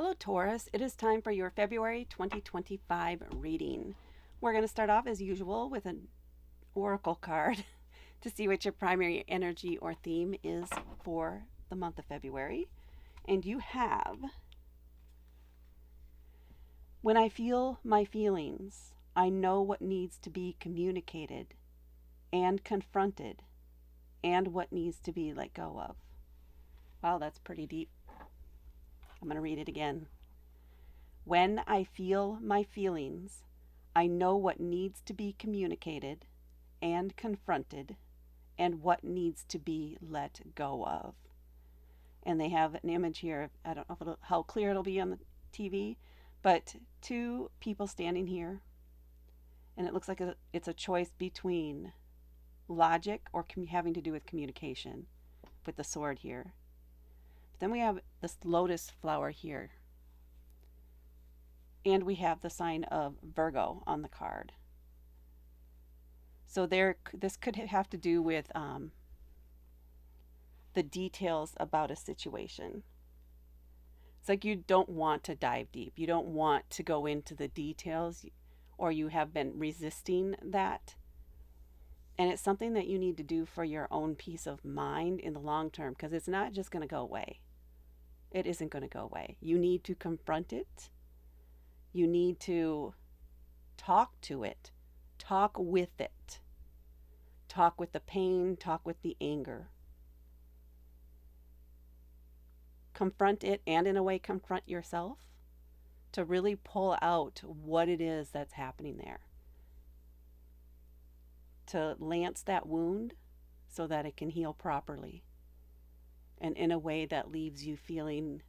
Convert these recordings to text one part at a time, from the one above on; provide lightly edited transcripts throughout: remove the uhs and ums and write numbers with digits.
Hello, Taurus. It is time for your February 2025 reading. We're going to start off as usual with an oracle card to see what your primary energy or theme is for the month of February. And you have, when I feel my feelings, I know what needs to be communicated and confronted and what needs to be let go of. Wow, that's pretty deep. I'm going to read it again. When I feel my feelings, I know what needs to be communicated and confronted and what needs to be let go of. And they have an image here. I don't know how clear it'll be on the TV, but two people standing here. And it looks like it's a choice between logic or having to do with communication with the sword here. But then we have this lotus flower here. And we have the sign of Virgo on the card. So this could have to do with the details about a situation. It's like you don't want to dive deep. You don't want to go into the details, or you have been resisting that. And it's something that you need to do for your own peace of mind in the long term, because it's not just going to go away. It isn't going to go away. You need to confront it. You need to talk to it, talk with it, talk with the pain, talk with the anger. Confront it, and in a way confront yourself to really pull out what it is that's happening there. To lance that wound so that it can heal properly and in a way that leaves you feeling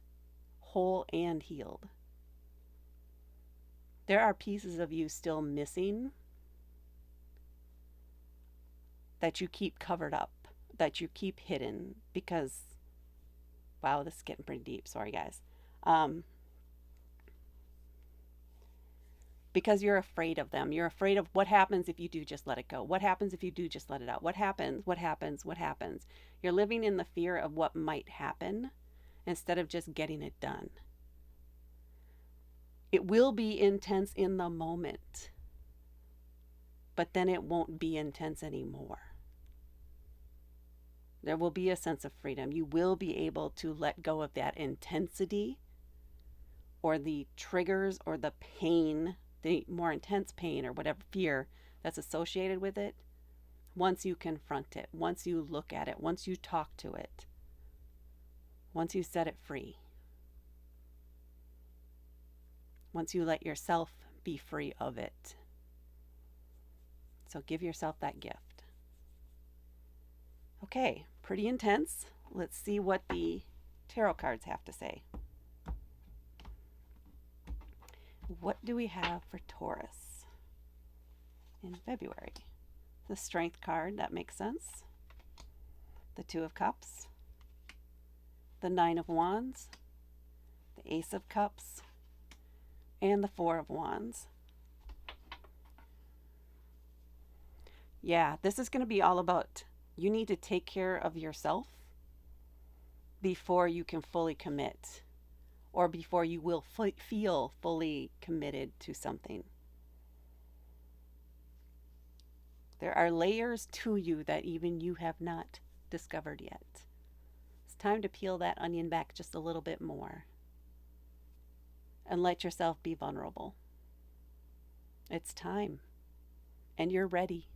whole and healed. There are pieces of you still missing that you keep covered up, that you keep hidden because, wow, this is getting pretty deep. Sorry, guys. Because you're afraid of them. You're afraid of what happens if you do just let it go. What happens if you do just let it out? What happens? What happens? What happens? You're living in the fear of what might happen instead of just getting it done. It will be intense in the moment, but then it won't be intense anymore. There will be a sense of freedom. You will be able to let go of that intensity or the triggers or the pain, the more intense pain or whatever fear that's associated with it, once you confront it, once you look at it, once you talk to it, once you set it free. Once you let yourself be free of it. So give yourself that gift. Okay, pretty intense. Let's see what the tarot cards have to say. What do we have for Taurus in February? The Strength card, that makes sense. The Two of Cups. The Nine of Wands. The Ace of Cups. And the Four of Wands. Yeah, this is going to be all about you need to take care of yourself before you can fully commit, or before you will feel fully committed to something. There are layers to you that even you have not discovered yet. It's time to peel that onion back just a little bit more. And let yourself be vulnerable. It's time. And you're ready.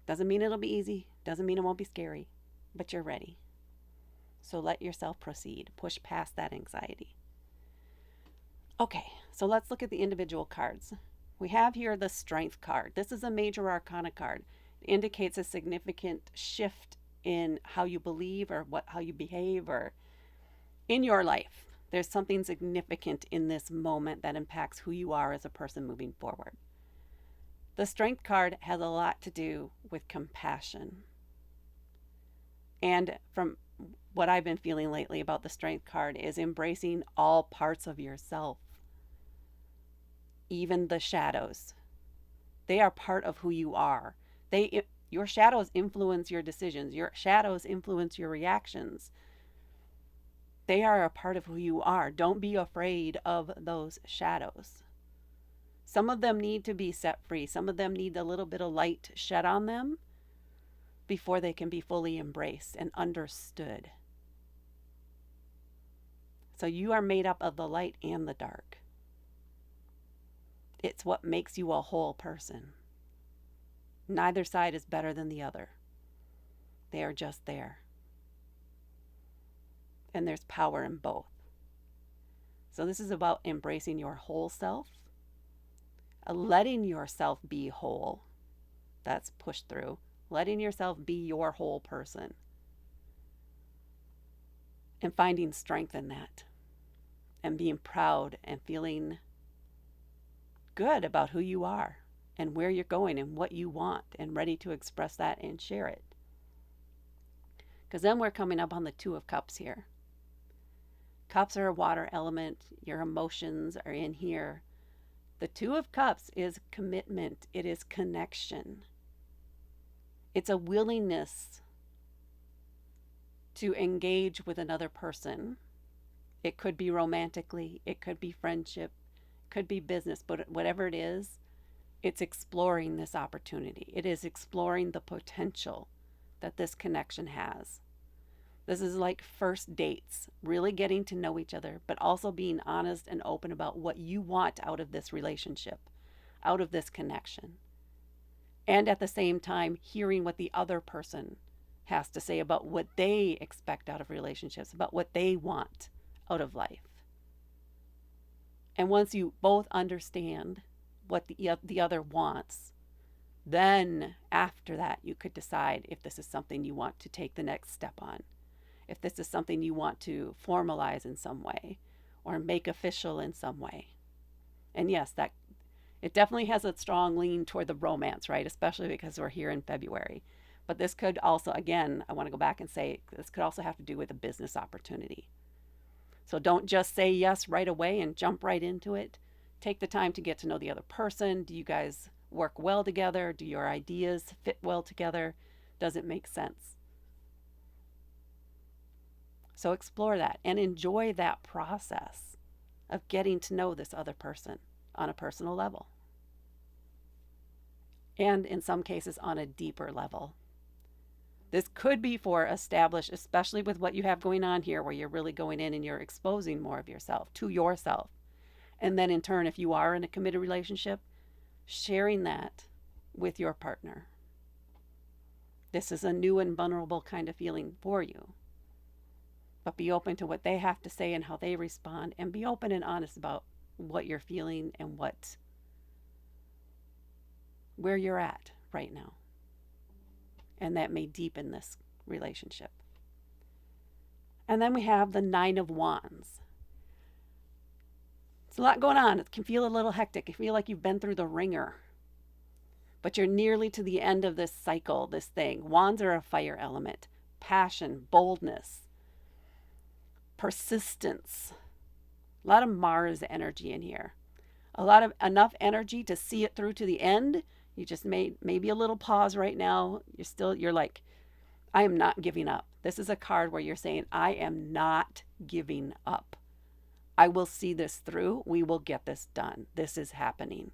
Doesn't mean it'll be easy. Doesn't mean it won't be scary. But you're ready. So let yourself proceed. Push past that anxiety. Okay, so let's look at the individual cards. We have here the Strength card. This is a major arcana card. It indicates a significant shift in how you believe or how you behave or in your life. There's something significant in this moment that impacts who you are as a person moving forward. The Strength card has a lot to do with compassion. And from what I've been feeling lately about the Strength card is embracing all parts of yourself, even the shadows. They are part of who you are. Your shadows influence your decisions. Your shadows influence your reactions. They are a part of who you are. Don't be afraid of those shadows. Some of them need to be set free. Some of them need a little bit of light shed on them before they can be fully embraced and understood. So you are made up of the light and the dark. It's what makes you a whole person. Neither side is better than the other. They are just there. And there's power in both. So this is about embracing your whole self, letting yourself be whole. That's pushed through. Letting yourself be your whole person. And finding strength in that. And being proud and feeling good about who you are and where you're going and what you want and ready to express that and share it. Because then we're coming up on the Two of Cups here. Cups are a water element. Your emotions are in here. The Two of Cups is commitment. It is connection. It's a willingness to engage with another person. It could be romantically. It could be friendship. It could be business. But whatever it is, it's exploring this opportunity. It is exploring the potential that this connection has. This is like first dates, really getting to know each other, but also being honest and open about what you want out of this relationship, out of this connection. And at the same time, hearing what the other person has to say about what they expect out of relationships, about what they want out of life. And once you both understand what the other wants, then after that, you could decide if this is something you want to take the next step on. If this is something you want to formalize in some way or make official in some way. And yes, that it definitely has a strong lean toward the romance, right? Especially because we're here in February. But this could also, again, I want to go back and say, this could also have to do with a business opportunity. So don't just say yes right away and jump right into it. Take the time to get to know the other person. Do you guys work well together? Do your ideas fit well together? Does it make sense? So explore that and enjoy that process of getting to know this other person on a personal level. And in some cases on a deeper level. This could be for established, especially with what you have going on here, where you're really going in and you're exposing more of yourself to yourself. And then in turn, if you are in a committed relationship, sharing that with your partner. This is a new and vulnerable kind of feeling for you. But be open to what they have to say and how they respond, and be open and honest about what you're feeling and where you're at right now. And that may deepen this relationship. And then we have the Nine of Wands. It's a lot going on. It can feel a little hectic. You feel like you've been through the ringer. But you're nearly to the end of this cycle, this thing. Wands are a fire element. Passion, boldness, persistence. A lot of Mars energy in here. Enough energy to see it through to the end. You just made maybe a little pause right now. You're like, I am not giving up. This is a card where you're saying, I am not giving up. I will see this through. We will get this done. This is happening.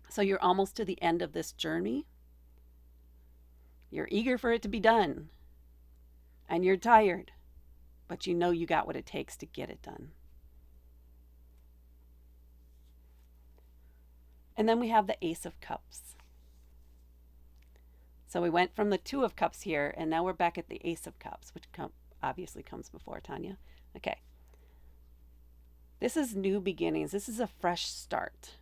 So you're almost to the end of this journey. You're eager for it to be done. And you're tired. But you know you got what it takes to get it done. And then we have the Ace of Cups. So we went from the Two of Cups here, and now we're back at the Ace of Cups, which obviously comes before Tanya. Okay. This is new beginnings. This is a fresh start.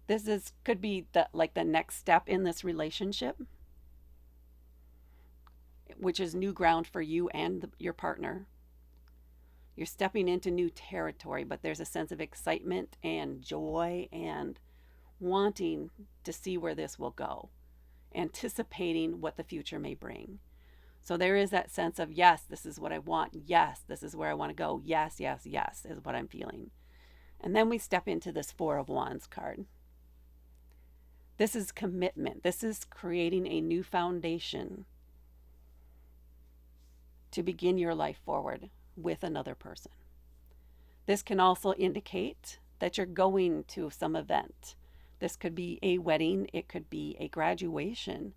This could be the next step in this relationship, which is new ground for you and your partner. You're stepping into new territory, but there's a sense of excitement and joy and wanting to see where this will go, anticipating what the future may bring. So there is that sense of, yes, this is what I want. Yes, this is where I want to go. Yes, yes, yes is what I'm feeling. And then we step into this Four of Wands card. This is commitment. This is creating a new foundation to begin your life forward with another person. This can also indicate that you're going to some event. This could be a wedding, it could be a graduation,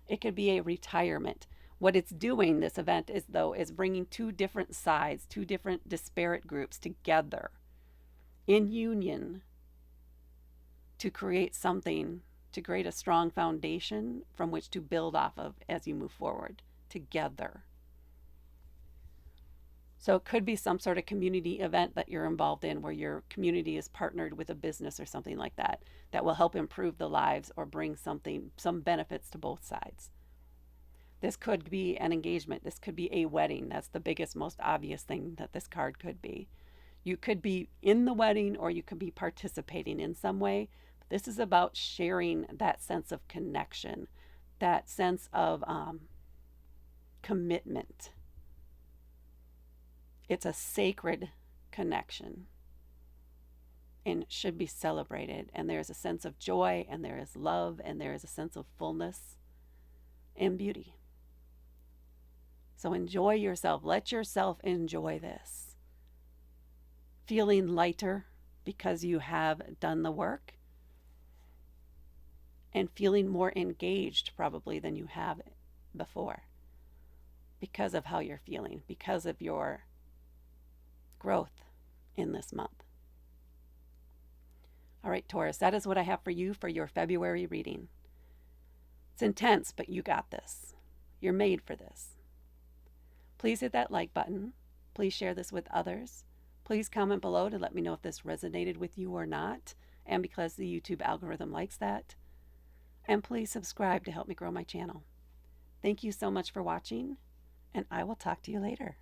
it could be a retirement. What it's doing, this event, is bringing two different sides, two different disparate groups together in union to create something, to create a strong foundation from which to build off of as you move forward together. So it could be some sort of community event that you're involved in where your community is partnered with a business or something like that that will help improve the lives or bring some benefits to both sides. This could be an engagement. This could be a wedding. That's the biggest, most obvious thing that this card could be. You could be in the wedding or you could be participating in some way. This is about sharing that sense of connection, that sense of commitment. It's a sacred connection and should be celebrated. And there is a sense of joy, and there is love, and there is a sense of fullness and beauty. So enjoy yourself. Let yourself enjoy this. Feeling lighter because you have done the work, and feeling more engaged probably than you have before because of how you're feeling, because of your growth in this month. All right, Taurus, that is what I have for you for your February reading. It's intense, but you got this. You're made for this. Please hit that like button. Please share this with others. Please comment below to let me know if this resonated with you or not, and because the YouTube algorithm likes that. And please subscribe to help me grow my channel. Thank you so much for watching, and I will talk to you later.